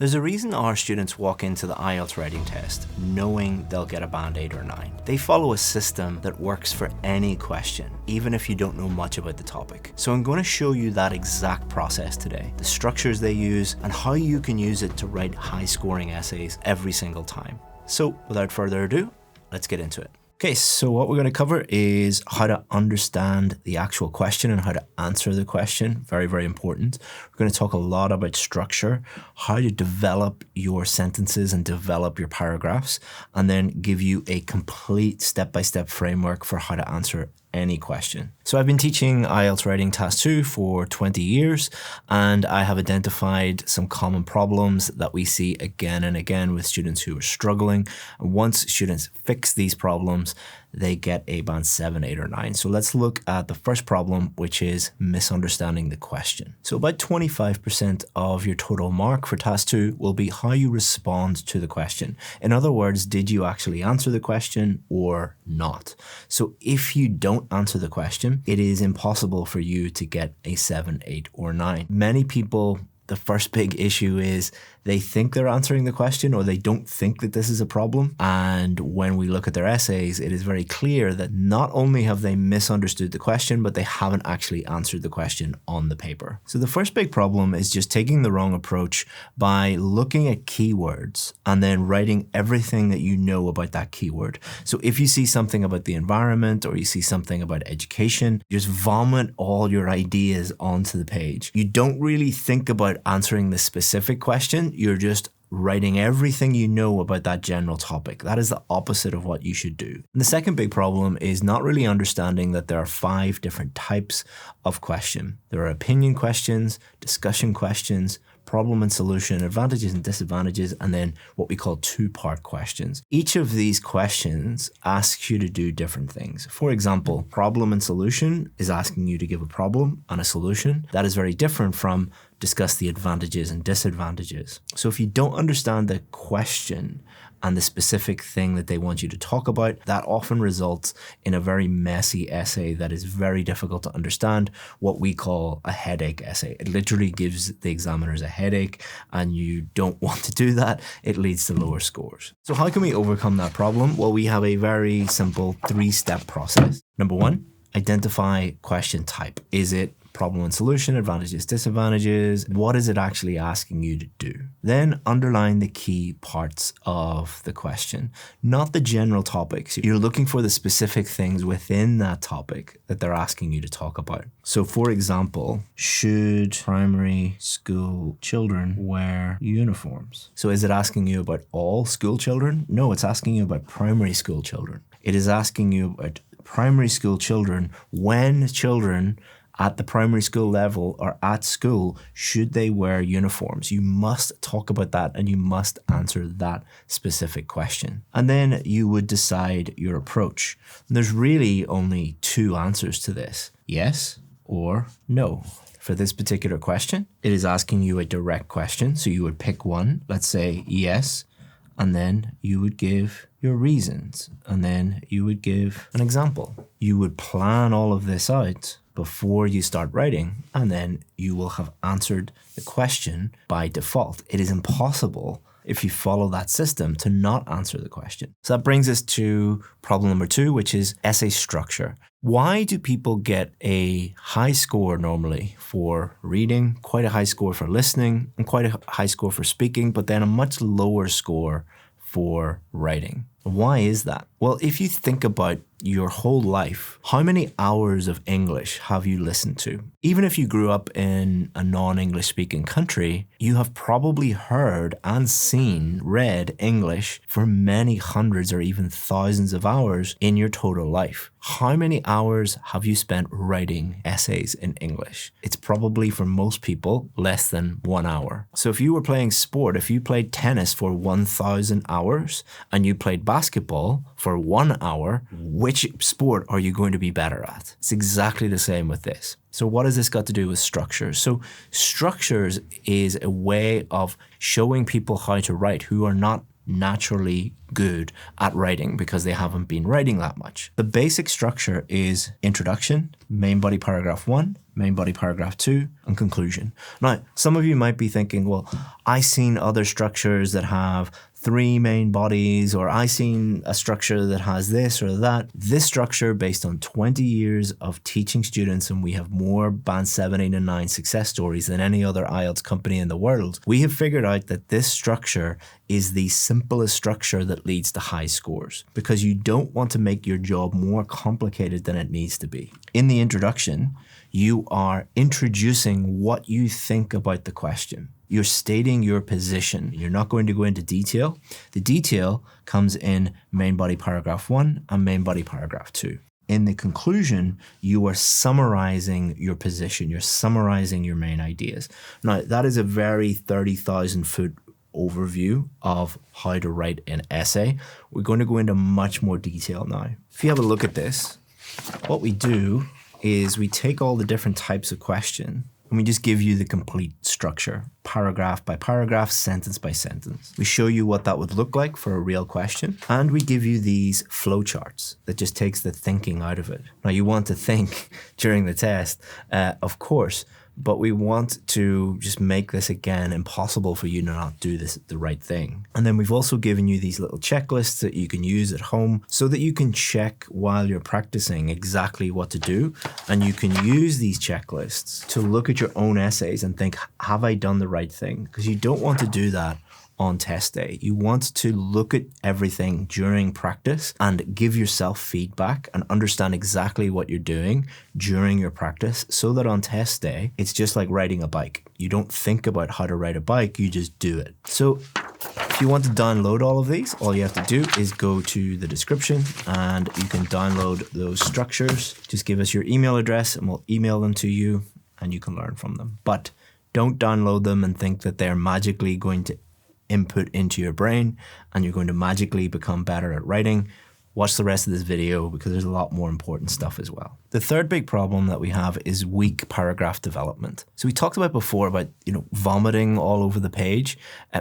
There's a reason our students walk into the IELTS writing test knowing they'll get a band 8 or 9. They follow a system that works for any question, even if you don't know much about the topic. So I'm going to show you that exact process today, the structures they use, and how you can use it to write high-scoring essays every single time. So without further ado, let's get into it. Okay, so what we're going to cover is how to understand the actual question and how to answer the question. Very, very important. We're going to talk a lot about structure, how to develop your sentences and develop your paragraphs, and then give you a complete step-by-step framework for how to answer any question. So I've been teaching IELTS Writing Task 2 for 20 years, and I have identified some common problems that we see again and again with students who are struggling. And once students fix these problems, they get a band 7, 8, or 9. So let's look at the first problem, which is misunderstanding the question. So about 25% of your total mark for Task 2 will be how you respond to the question. In other words, did you actually answer the question or not? So if you don't answer the question, it is impossible for you to get a 7, 8, or 9. Many people, the first big issue is they think they're answering the question, or they don't think that this is a problem. And when we look at their essays, it is very clear that not only have they misunderstood the question, but they haven't actually answered the question on the paper. So the first big problem is just taking the wrong approach by looking at keywords and then writing everything that you know about that keyword. So if you see something about the environment or you see something about education, you just vomit all your ideas onto the page. You don't really think about answering the specific question. You're just writing everything you know about that general topic. That is the opposite of what you should do. And the second big problem is not really understanding that there are 5 different types of question. There are opinion questions, discussion questions, problem and solution, advantages and disadvantages, and then what we call 2-part questions. Each of these questions asks you to do different things. For example, problem and solution is asking you to give a problem and a solution. That is very different from discuss the advantages and disadvantages. So if you don't understand the question and the specific thing that they want you to talk about, that often results in a very messy essay that is very difficult to understand, what we call a headache essay. It literally gives the examiners a headache, and you don't want to do that. It leads to lower scores. So how can we overcome that problem? Well, we have a very simple 3-step process. Number 1, identify question type. Is it problem and solution, advantages, disadvantages? What is it actually asking you to do? Then underline the key parts of the question, not the general topics. You're looking for the specific things within that topic that they're asking you to talk about. So for example, should primary school children wear uniforms? So is it asking you about all school children? No, it's asking you about primary school children. It is asking you about primary school children. When children at the primary school level or at school, should they wear uniforms? You must talk about that, and you must answer that specific question. And then you would decide your approach. And there's really only 2 answers to this: yes or no. For this particular question, it is asking you a direct question. So you would pick one, let's say yes, and then you would give your reasons, and then you would give an example. You would plan all of this out before you start writing, and then you will have answered the question by default. It is impossible, if you follow that system, to not answer the question. So that brings us to problem number 2, which is essay structure. Why do people get a high score normally for reading, quite a high score for listening, and quite a high score for speaking, but then a much lower score for writing? Why is that? Well, if you think about your whole life, how many hours of English have you listened to? Even if you grew up in a non-English speaking country, you have probably heard and seen, read English for many hundreds or even thousands of hours in your total life. How many hours have you spent writing essays in English? It's probably, for most people, less than 1 hour. So if you were playing sport, if you played tennis for 1,000 hours and you played basketball for 1 hour, which sport are you going to be better at? It's exactly the same with this. So what has this got to do with structures? So structures is a way of showing people how to write who are not naturally good at writing because they haven't been writing that much. The basic structure is introduction, main body paragraph 1, main body paragraph 2, and conclusion. Now, some of you might be thinking, well, I've seen other structures that have 3 main bodies, or I've seen a structure that has this or that. This structure, based on 20 years of teaching students, and we have more Band 7, 8, and 9 success stories than any other IELTS company in the world, we have figured out that this structure is the simplest structure that leads to high scores, because you don't want to make your job more complicated than it needs to be. In the introduction, you are introducing what you think about the question. You're stating your position. You're not going to go into detail. The detail comes in main body paragraph 1 and main body paragraph 2. In the conclusion, you are summarizing your position. You're summarizing your main ideas. Now, that is a very 30,000-foot overview of how to write an essay. We're going to go into much more detail now. If you have a look at this, what we do is we take all the different types of question and we just give you the complete structure, paragraph by paragraph, sentence by sentence. We show you what that would look like for a real question, and we give you these flowcharts that just takes the thinking out of it. Now, you want to think during the test, of course, but we want to just make this, again, impossible for you to not do the right thing. And then we've also given you these little checklists that you can use at home so that you can check while you're practicing exactly what to do. And you can use these checklists to look at your own essays and think, have I done the right thing? Because you don't want to do that on test day. You want to look at everything during practice and give yourself feedback and understand exactly what you're doing during your practice, so that on test day, it's just like riding a bike. You don't think about how to ride a bike, you just do it. So if you want to download all of these, all you have to do is go to the description and you can download those structures. Just give us your email address and we'll email them to you and you can learn from them. But don't download them and think that they're magically going to input into your brain and you're going to magically become better at writing. Watch the rest of this video because there's a lot more important stuff as well. The third big problem that we have is weak paragraph development. So we talked about before about, vomiting all over the page.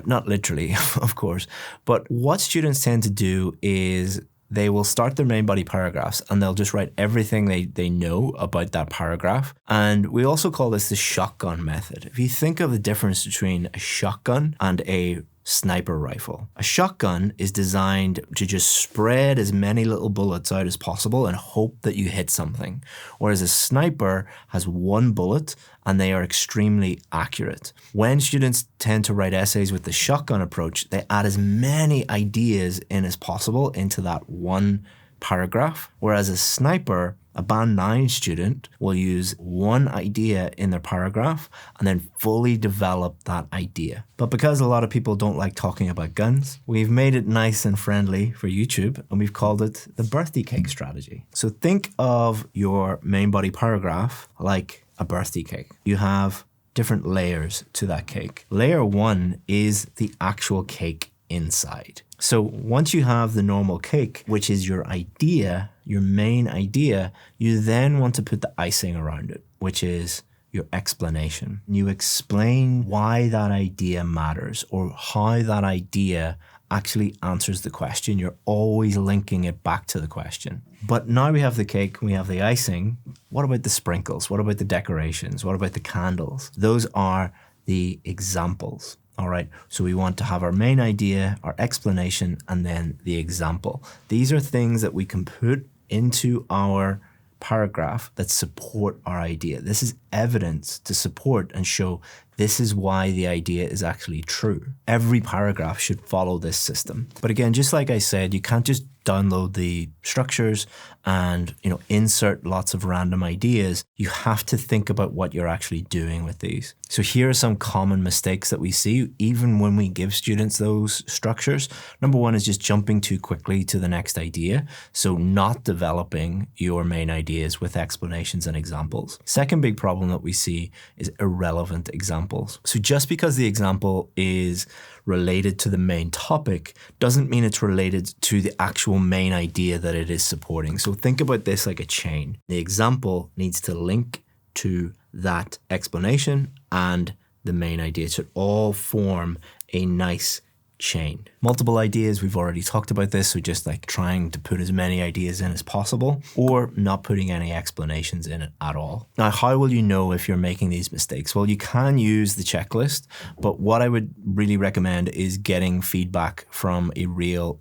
Not literally, of course, but what students tend to do is they will start their main body paragraphs and they'll just write everything they know about that paragraph. And we also call this the shotgun method. If you think of the difference between a shotgun and a sniper rifle. A shotgun is designed to just spread as many little bullets out as possible and hope that you hit something. Whereas a sniper has one bullet and they are extremely accurate. When students tend to write essays with the shotgun approach, they add as many ideas in as possible into that one paragraph. Whereas a sniper, a Band 9 student, will use one idea in their paragraph and then fully develop that idea. But because a lot of people don't like talking about guns, we've made it nice and friendly for YouTube and we've called it the birthday cake strategy. So think of your main body paragraph like a birthday cake. You have different layers to that cake. Layer 1 is the actual cake inside. So once you have the normal cake, which is your idea, your main idea, you then want to put the icing around it, which is your explanation. You explain why that idea matters or how that idea actually answers the question. You're always linking it back to the question. But now we have the cake, we have the icing. What about the sprinkles? What about the decorations? What about the candles? Those are the examples. All right, so we want to have our main idea, our explanation, and then the example. These are things that we can put into our paragraph that support our idea. This is evidence to support and show this is why the idea is actually true. Every paragraph should follow this system. But again, just like I said, you can't just download the structures and insert lots of random ideas. You have to think about what you're actually doing with these. So here are some common mistakes that we see even when we give students those structures. Number one is just jumping too quickly to the next idea. So not developing your main ideas with explanations and examples. Second big problem that we see is irrelevant examples. So just because the example is related to the main topic doesn't mean it's related to the actual main idea that it is supporting. So think about this like a chain. The example needs to link to that explanation and the main idea. It should all form a nice chain. Multiple ideas, we've already talked about this, so just like trying to put as many ideas in as possible or not putting any explanations in it at all. Now, how will you know if you're making these mistakes? Well, you can use the checklist, but what I would really recommend is getting feedback from a real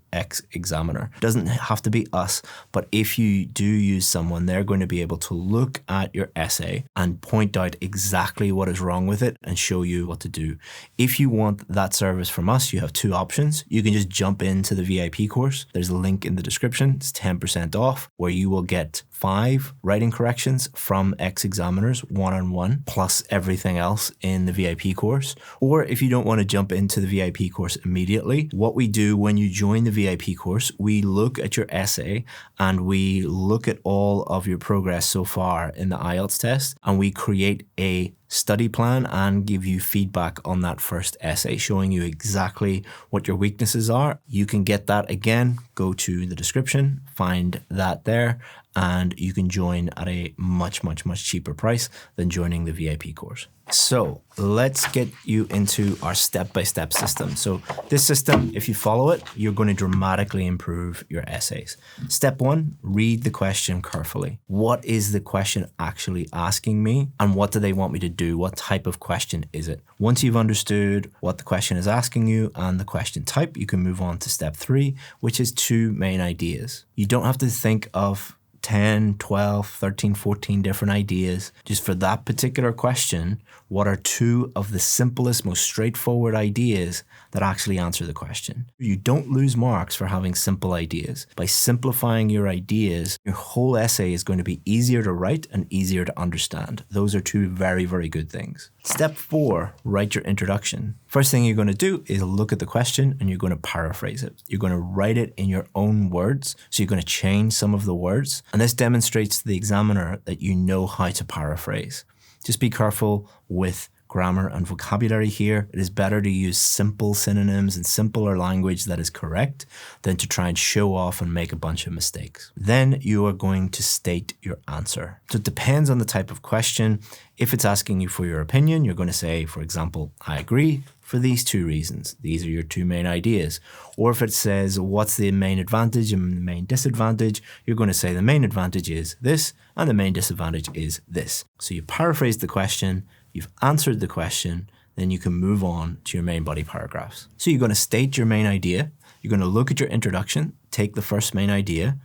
examiner. It doesn't have to be us, but if you do use someone, they're going to be able to look at your essay and point out exactly what is wrong with it and show you what to do. If you want that service from us, you have two options. You can just jump into the VIP course. There's a link in the description. It's 10% off, where you will get 5 writing corrections from ex-examiners one-on-one, plus everything else in the VIP course. Or if you don't want to jump into the VIP course immediately, what we do when you join the VIP course, we look at your essay and we look at all of your progress so far in the IELTS test, and we create a study plan and give you feedback on that first essay, showing you exactly what your weaknesses are. You can get that again, go to the description, find that there, and you can join at a much cheaper price than joining the VIP course. So let's get you into our step-by-step system. So this system, if you follow it, you're going to dramatically improve your essays. Step 1, read the question carefully. What is the question actually asking me? And what do they want me to do? What type of question is it? Once you've understood what the question is asking you and the question type, you can move on to step 3, which is 2 main ideas. You don't have to think of 10, 12, 13, 14 different ideas. Just for that particular question, what are 2 of the simplest, most straightforward ideas that actually answer the question? You don't lose marks for having simple ideas. By simplifying your ideas, your whole essay is going to be easier to write and easier to understand. Those are 2 very good things. Step 4, write your introduction. First thing you're going to do is look at the question and you're going to paraphrase it. You're going to write it in your own words. So you're going to change some of the words. And this demonstrates to the examiner that you know how to paraphrase. Just be careful with grammar and vocabulary here. It is better to use simple synonyms and simpler language that is correct than to try and show off and make a bunch of mistakes. Then you are going to state your answer. So it depends on the type of question. If it's asking you for your opinion, you're going to say, for example, I agree for these 2 reasons. These are your 2 main ideas. Or if it says, what's the main advantage and the main disadvantage, you're going to say the main advantage is this and the main disadvantage is this. So you paraphrase the question, you've answered the question, then you can move on to your main body paragraphs. So you're going to state your main idea, you're going to look at your introduction, take the first main idea,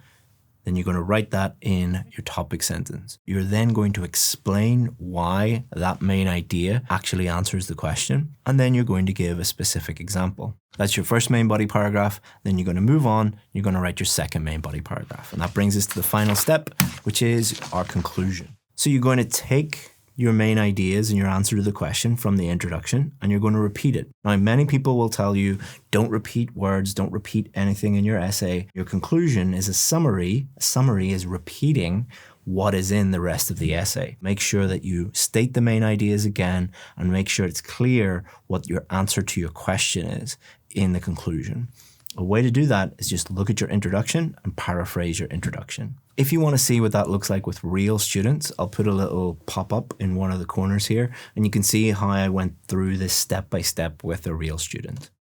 then you're going to write that in your topic sentence. You're then going to explain why that main idea actually answers the question, and then you're going to give a specific example. That's your first main body paragraph, then you're going to move on, you're going to write your second main body paragraph. And that brings us to the final step, which is our conclusion. So you're going to take your main ideas and your answer to the question from the introduction, and you're going to repeat it. Now, many people will tell you, don't repeat words, don't repeat anything in your essay. Your conclusion is a summary. A summary is repeating what is in the rest of the essay. Make sure that you state the main ideas again and make sure it's clear what your answer to your question is in the conclusion. A way to do that is just look at your introduction and paraphrase your introduction. If you want to see what that looks like with real students, I'll put a little pop-up in one of the corners here, and you can see how I went through this step by step with a real student.